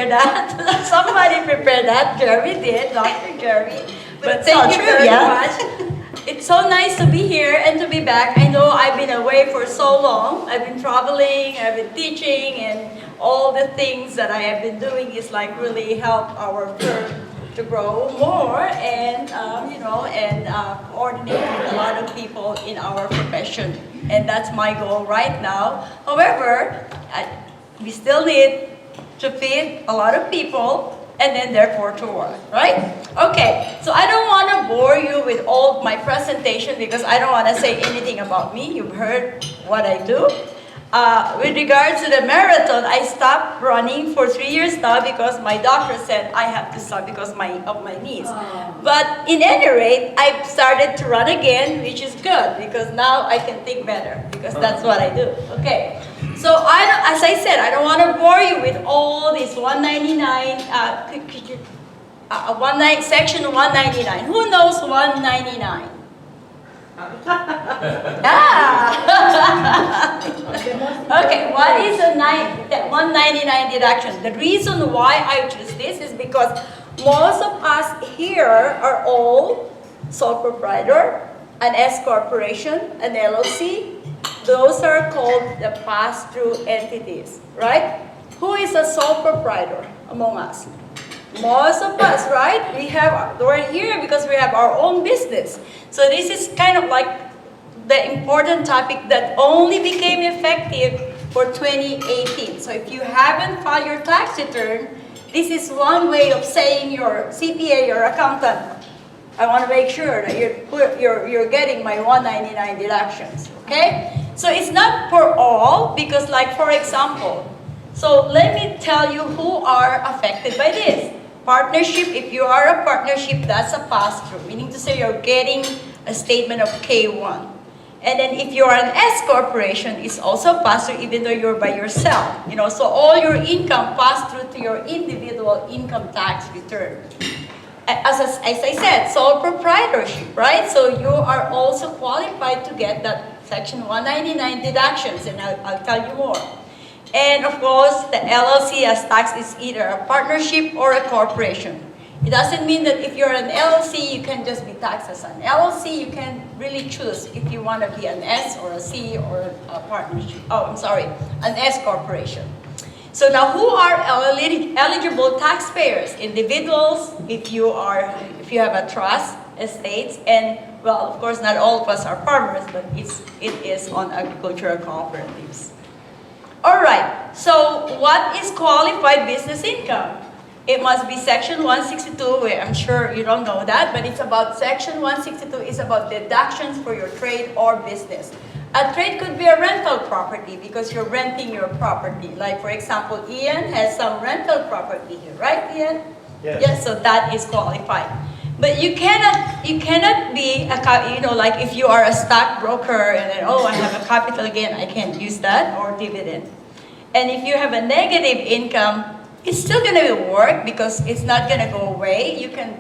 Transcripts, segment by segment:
prepare that. Somebody prepared that. Jerry did, Dr. Jerry. But thank you very much. It's so nice to be here and to be back. I know I've been away for so long. I've been traveling, I've been teaching, and all the things that I have been doing is like really help our firm to grow more and coordinate with a lot of people in our profession. And that's my goal right now. However, we still need to feed a lot of people and then therefore to work, right? Okay, so I don't want to bore you with all my presentation because I don't want to say anything about me. You've heard what I do. With regards to the marathon, I stopped running for 3 years now because my doctor said I have to stop because of my knees. But in any rate, I've started to run again, which is good because now I can think better because that's what I do. Okay, so as I said, I don't want to bore you with all this 199, section 199. Who knows 199? Okay, what is a 199 deduction? The reason why I choose this is because most of us here are all sole proprietor, an S corporation, an LLC. Those are called the pass-through entities, right? Who is a sole proprietor among us? Most of us, right? We're here because we have our own business. So this is kind of like the important topic that only became effective for 2018. So if you haven't filed your tax return, this is one way of saying your CPA, your accountant, I want to make sure that you're getting my 199 deductions, okay? So it's not for all because, like, for example, so let me tell you who are affected by this. Partnership, if you are a partnership, that's a pass-through, meaning to say you're getting a statement of K1. And then if you're an S corporation, it's also pass-through even though you're by yourself. So all your income pass through to your individual income tax return. As I said, sole proprietorship, right? So you are also qualified to get that Section 199 deductions, and I'll tell you more. And of course, the LLC as tax is either a partnership or a corporation. It doesn't mean that if you're an LLC, you can just be taxed as an LLC. You can really choose if you want to be an S or a C or a partnership. An S corporation. So now, who are eligible taxpayers? Individuals, if you have a trust, estates, and well, of course, not all of us are farmers, but it is on agricultural cooperatives. All right, so what is qualified business income? It must be Section 162, where I'm sure you don't know that, but it's about Section 162 is about deductions for your trade or business. A trade could be a rental property because you're renting your property. Like, for example, Ian has some rental property here, right, Ian? Yes. Yes, so that is qualified. But you cannot be like if you are a stockbroker and then, I have a capital gain, I can't use that, or dividend. And if you have a negative income, it's still going to work because it's not going to go away. You can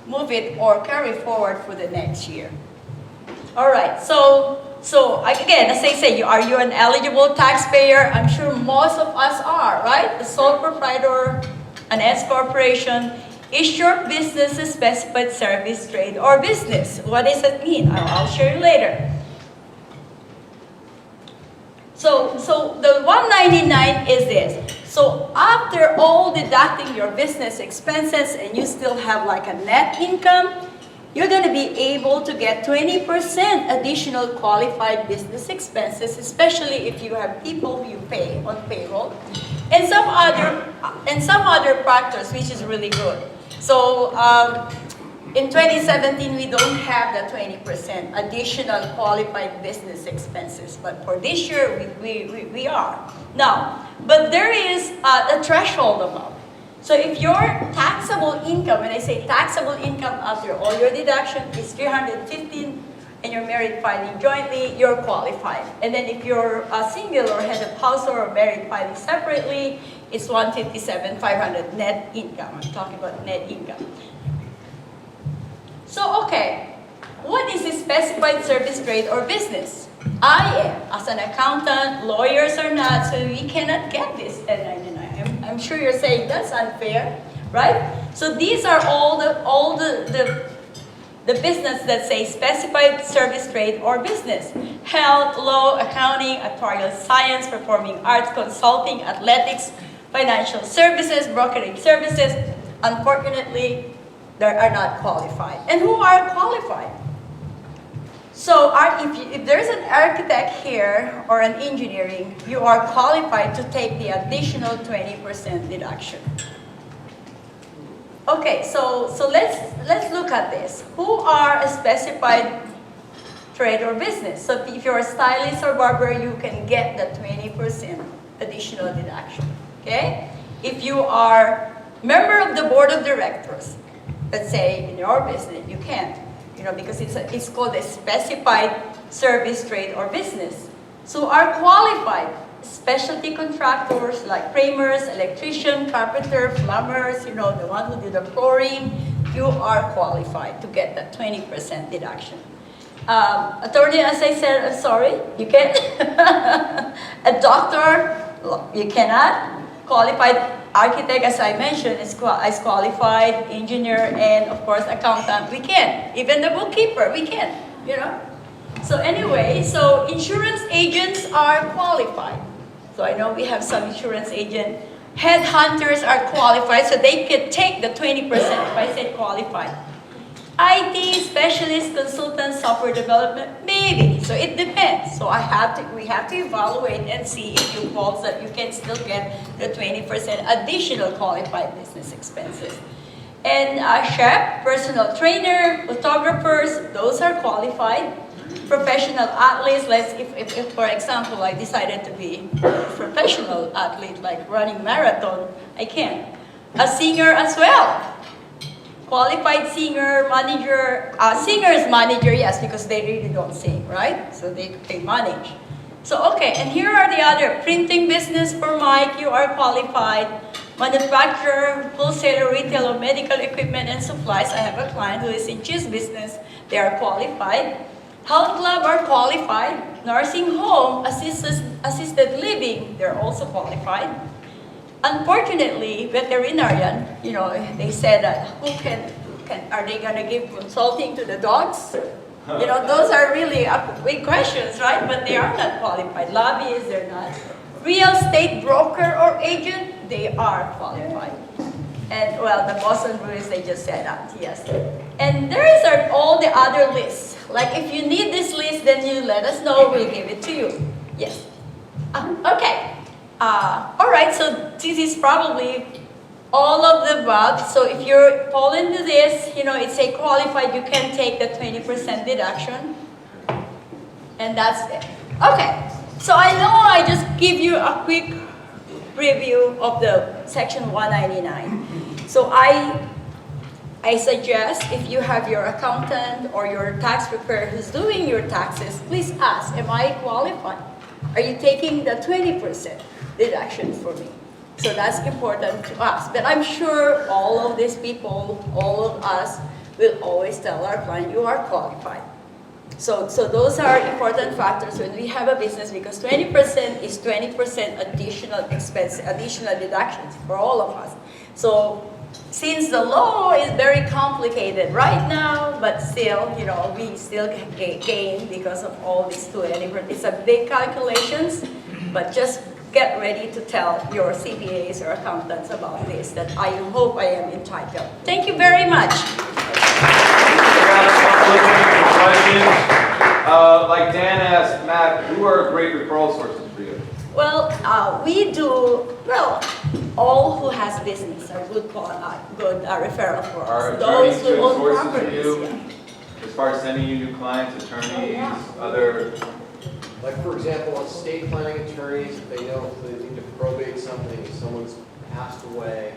move it or carry forward for the next year. All right, so again, as I say, are you an eligible taxpayer? I'm sure most of us are, right? The sole proprietor, an S corporation. Is your business a specified service, trade, or business? What does that mean? I'll share you later. So the 199 is this. So after all deducting your business expenses and you still have like a net income, you're going to be able to get 20% additional qualified business expenses, especially if you have people you pay on payroll, and some other factors, which is really good. So in 2017, we don't have the 20% additional qualified business expenses, but for this year, we are. Now, but there is a threshold amount. So if your taxable income, when I say taxable income after all your deduction is 315 and you're married filing jointly, you're qualified. And then if you're a single or head of household or married filing separately, it's 157,500 net income. I'm talking about net income. So, okay, what is a specified service, trade, or business? I am, as an accountant, lawyers are not, so we cannot get this 1099. I'm sure you're saying that's unfair, right? So these are all the business that say specified service trade or business. Health, law, accounting, actuarial science, performing arts, consulting, athletics, financial services, brokerage services. Unfortunately, they are not qualified. And who are qualified? So if there's an architect here or an engineering, you are qualified to take the additional 20% deduction. Okay, so let's look at this. Who are a specified trade or business? So if you're a stylist or barber, you can get the 20% additional deduction. Okay? If you are member of the board of directors, let's say in your business, you can't, because it's called a specified service trade or business. So are qualified specialty contractors like framers, electrician, carpenter, plumbers, the one who did the flooring, you are qualified to get that 20% deduction. Attorney, as I said, I'm sorry, you can. A doctor, you cannot. Qualified architect, as I mentioned, is qualified. Engineer, and of course, accountant, we can. Even the bookkeeper, we can, So anyway, so insurance agents are qualified. So I know we have some insurance agent. Headhunters are qualified, so they can take the 20% if I say qualified. IT specialist, consultant, software development, maybe. So it depends. So we have to evaluate and see if you fall that you can still get the 20% additional qualified business expenses. And chef, personal trainer, photographers, those are qualified. Professional athletes, if for example I decided to be a professional athlete, like running marathon, I can. A singer as well. Qualified singer, manager, singer's manager, yes, because they really don't sing, right? So they manage. So okay, and here are the other. Printing business for Mike, you are qualified. Manufacturer, wholesaler, retail of medical equipment and supplies. I have a client who is in cheese business. They are qualified. Health club are qualified. Nursing home, assisted living, they're also qualified. Unfortunately, veterinarian, they said that are they going to give consulting to the dogs? Those are really big questions, right? But they are not qualified. Lobbyists, they're not. Real estate broker or agent, they are qualified. And well, the Boston Bruins, they just said that, yes. And there is all the other lists. Like if you need this list, then you let us know, we'll give it to you. Yes. Okay. All right, so this is probably all of the above. So if you fall into this, it's a qualified, you can take the 20% deduction. And that's it. Okay, so I know I just give you a quick review of the Section 199. So I suggest if you have your accountant or your tax preparer who's doing your taxes, please ask, am I qualified? Are you taking the 20% deduction for me? So that's important to us. But I'm sure all of these people, all of us, will always tell our client, you are qualified. So those are important factors when we have a business, because 20% is 20% additional expense, additional deductions for all of us. So since the law is very complicated right now, but still, we still gain because of all these 20%. It's a big calculations, but just get ready to tell your CPAs or accountants about this, that I hope I am entitled. Thank you very much. Like Dan asked, Matt, who are great referral sources for you? Well, we do, all who has business are good referral for us. Are Those attorneys who good own sources for properties, you? yeah. As far as sending you new clients, attorneys, other... Like, for example, estate planning attorneys, if they know if they need to probate something, if someone's passed away,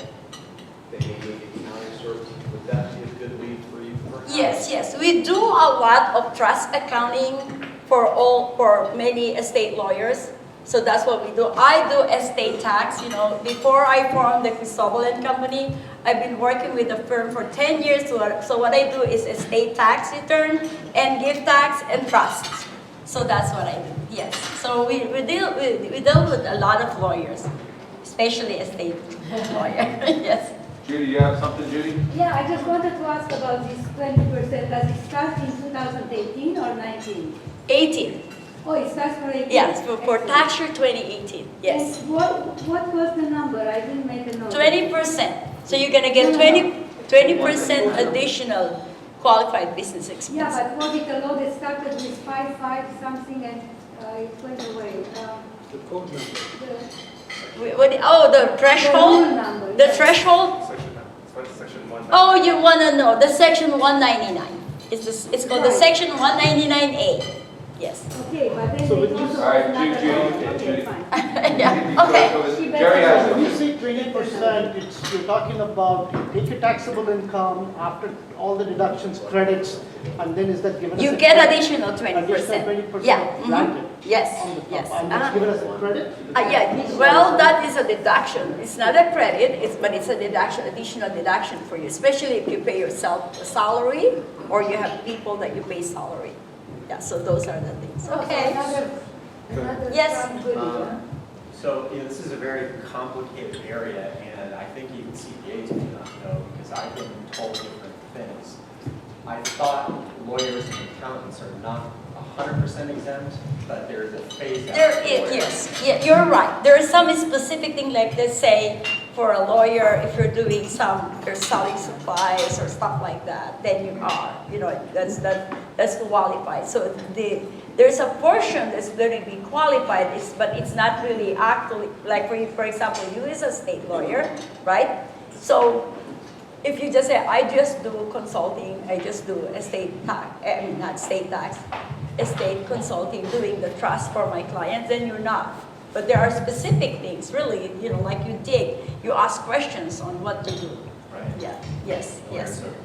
they may need accounting services. Would that be a good lead for you? Yes. We do a lot of trust accounting for many estate lawyers. So that's what we do. I do estate tax. Before I formed the Cristobal Company, I've been working with the firm for 10 years. So what I do is estate tax return and gift tax and trust. So that's what I do. Yes. So we deal with a lot of lawyers, especially estate lawyer. Yes. Judy, you have something, Judy? Yeah, I just wanted to ask about this 20%. Does it start in 2018 or 19? 18. Oh, it starts for 18? Yes, for Excellent. tax year 2018. Yes. And what was the number? I didn't make a note. 20%. So you're gonna get 20% additional qualified business Yeah, expense. but was it a law that started with 5 something and it went away? The code number. Oh, the threshold? The number, The yes. threshold? Section 1. Oh, you wanna know, the section 199. It's called the Right. section 199A. Yes. Okay, but then So they when you- also All right, another Judy, law. okay, Okay, Judy. fine. Yeah, okay. Jerry has When you something. say 20%, you're talking about you take your taxable income after all the deductions, credits, and then is that given as You a get credit? additional 20%. 20% Yeah. blanket Yes, on the top, yes. and that's given as a credit? Yeah, well, that is a deduction. It's not a credit, but it's a deduction, additional deduction for you, especially if you pay yourself a salary or you have people that you pay salary. Yeah, so those are the things. So Okay. Another Yes. strong goodie, huh? So, this is a very complicated area, and I think even CPAs may not know, because I've been told different things. I thought lawyers and accountants are not 100% exempt, but there's a phase out. There for is, lawyers. yes, yeah, you're right. There is some specific thing, like let's say for a lawyer, if you're doing you're selling supplies or stuff like that, then you are, that's qualified. So there's a portion that's going to be qualified, but it's not really actually, like for example, you as a state lawyer, right? So if you just say, I just do consulting, I just do estate tax, I mean not state tax, estate consulting, doing the trust for my clients, then you're not. But there are specific things, really, like you ask questions on what to do. Right. Yeah, yes, yes. Lawyers are